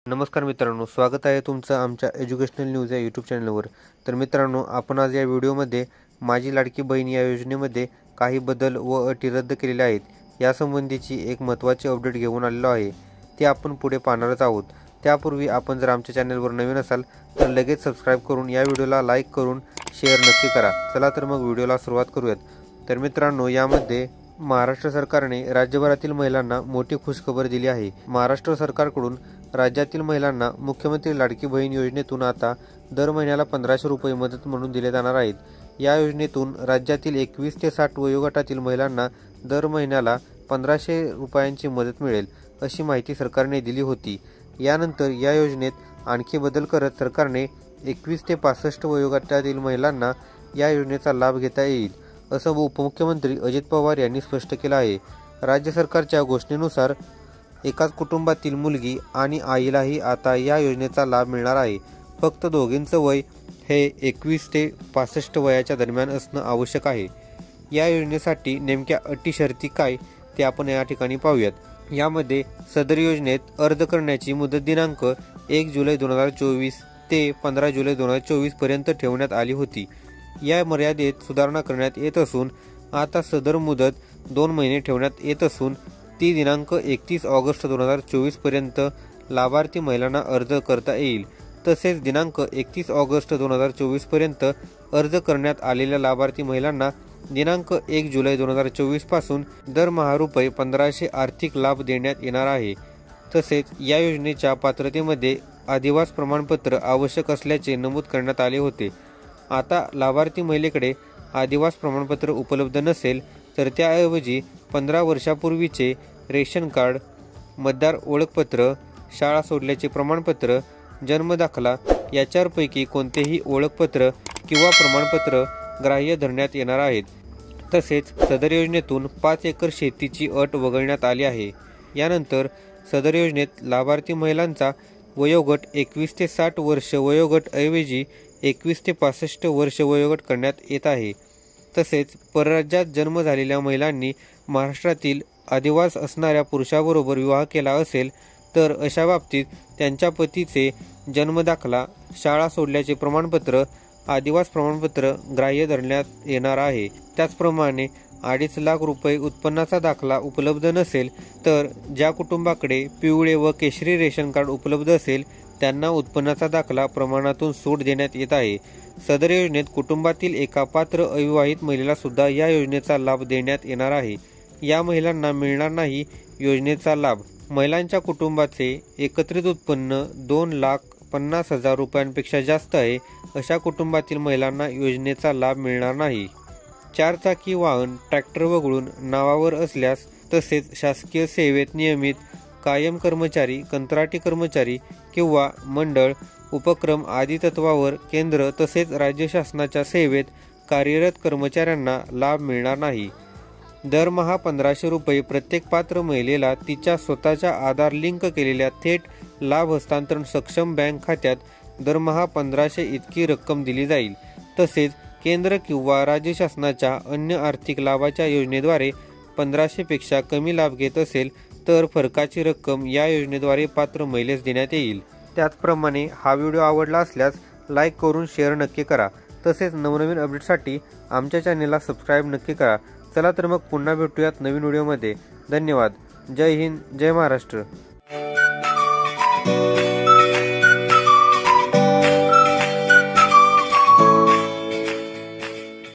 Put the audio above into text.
नमस्कार मित्रांनो, स्वागत आहे तुमचं आमच्या एज्युकेशनल न्यूज या यूट्यूब चॅनलवर। तर मित्रांनो, आपण आज या व्हिडिओमध्ये माझी लाडकी बहीण या योजनेमध्ये काही बदल व अटी रद्द केलेल्या आहेत यासंबंधीची एक महत्त्वाची अपडेट घेऊन आलेलो आहे। ते आपण पुढे पाहणारच आहोत। त्यापूर्वी आपण जर आमच्या चॅनलवर नवीन असाल तर लगेच सबस्क्राइब करून या व्हिडिओला लाईक करून शेअर नक्की करा। चला तर मग व्हिडिओला सुरुवात करूयात। तर मित्रांनो, यामध्ये महाराष्ट्र सरकारने राज्यभरातील महिलांना मोठी खुशखबर दिली आहे। महाराष्ट्र सरकारकडून राज्यातील महिलांना मुख्यमंत्री लाडकी बहीण योजनेतून आता दर महिन्याला 1500 रुपये मदत म्हणून दिले जाणार आहेत। या योजनेतून राज्यातील 21 ते 60 वयोगटातील महिलांना दर महिन्याला 1500 रुपयांची मदत मिळेल, अशी माहिती सरकारने दिली होती। यानंतर या योजनेत आणखी बदल करत सरकारने 21 ते 65 वयोगटातील महिलांना या योजनेचा लाभ घेता येईल, असं उपमुख्यमंत्री अजित पवार यांनी स्पष्ट केलं आहे। राज्य सरकारच्या घोषणेनुसार एकाच कुटुंबातील मुलगी आणि आईलाही आता या योजनेचा लाभ मिळणार आहे। फक्त दोघींचं वय हे 21 ते 65 वयाच्या दरम्यान असणं आवश्यक आहे। या योजनेसाठी नेमक्या अटी शर्ती काय ते आपण या ठिकाणी पाहूयात। यामध्ये सदर योजनेत अर्ज करण्याची मुदत दिनांक 1 जुलै 2024 ते 15 जुलै 2024 पर्यंत ठेवण्यात आली होती। या मर्यादेत सुधारणा करण्यात येत असून आता सदर मुदत 2 महिने ठेवण्यात येत असून ती दिनांक 31 ऑगस्ट 2024 पर्यंत लाभार्थी महिलांना अर्ज करता येईल। तसेच दिनांक 31 ऑगस्ट 2024 पर्यंत अर्ज करण्यात आलेल्या लाभार्थी महिलांना दिनांक 1 जुलै 2024 पासून दरमहा रुपये 1500 आर्थिक लाभ देण्यात येणार आहे। तसेच या योजनेच्या पात्रतेमध्ये अधिवास प्रमाणपत्र आवश्यक असल्याचे नमूद करण्यात आले होते। आता लाभार्थी महिलेकडे अधिवास प्रमाणपत्र उपलब्ध नसेल तर त्याऐवजी 15 वर्षापूर्वीचे रेशन कार्ड, मतदार ओळखपत्र, शाळा सोडल्याचे प्रमाणपत्र, जन्मदाखला याच्यापैकी कोणतेही ओळखपत्र किंवा प्रमाणपत्र ग्राह्य धरण्यात येणार आहेत। तसेच सदर योजनेतून 5 एकर शेतीची अट वगळण्यात आली आहे। यानंतर सदर योजनेत लाभार्थी महिलांचा वयोगट 21 ते 60 वर्ष वयोगट ऐवजी 21 ते 65 वर्ष वयोगट करण्यात येत आहे। तसेच परराज्यात जन्म झालेल्या महिलांनी महाराष्ट्रातील अधिवास असणाऱ्या पुरुषाबरोबर विवाह केला असेल तर अशा बाबतीत त्यांच्या पतीचे जन्मदाखला, शाळा सोडल्याचे प्रमाणपत्र, अधिवास प्रमाणपत्र ग्राह्य धरण्यात येणार आहे। त्याचप्रमाणे 2.5 लाख रुपये उत्पन्नाचा दाखला उपलब्ध नसेल तर ज्या कुटुंबाकडे पिवळे व केशरी रेशन कार्ड उपलब्ध असेल त्यांना उत्पन्नाचा दाखला प्रमाणातून सूट देण्यात येत आहे। सदर योजनेत कुटुंबातील एका पात्र अविवाहित महिलेला सुद्धा या योजनेचा लाभ देण्यात येणार आहे। या महिलांना मिळणार नाही योजनेचा लाभ। महिलांच्या कुटुंबाचे एकत्रित उत्पन्न 2,50,000 रुपयांपेक्षा जास्त आहे अशा कुटुंबातील महिलांना योजनेचा लाभ मिळणार नाही। 4 चाकी वाहन, ट्रॅक्टर वगळून नावावर असल्यास तसेच शासकीय सेवेत नियमित कायम कर्मचारी, कंत्राटी कर्मचारी किंवा मंडळ, उपक्रम आदी तत्वावर केंद्र तसेच राज्य शासनाच्या सेवेत कार्यरत कर्मचाऱ्यांना लाभ मिळणार नाही। दरमहा 1500 रुपये प्रत्येक पात्र महिलेला तिच्या स्वतःच्या आधार लिंक केलेल्या थेट लाभ हस्तांतरण सक्षम बँक खात्यात दरमहा 1500 इतकी रक्कम दिली जाईल। तसेच केंद्र किंवा राज्य शासनाच्या अन्य आर्थिक लाभाच्या योजनेद्वारे 1500 पेक्षा कमी लाभ घेत असेल तर फरकाची रक्कम या योजनेद्वारे पात्र महिलेस देण्यात येईल। त्याचप्रमाणे हा व्हिडिओ आवडला असल्यास लाईक करून शेअर नक्की करा। तसेच नवनवीन अपडेटसाठी आमच्या चॅनेलला सबस्क्राईब नक्की करा। चला तर मग पुन्हा भेटूयात नवीन व्हिडिओमध्ये। धन्यवाद। जय हिंद, जय महाराष्ट्र।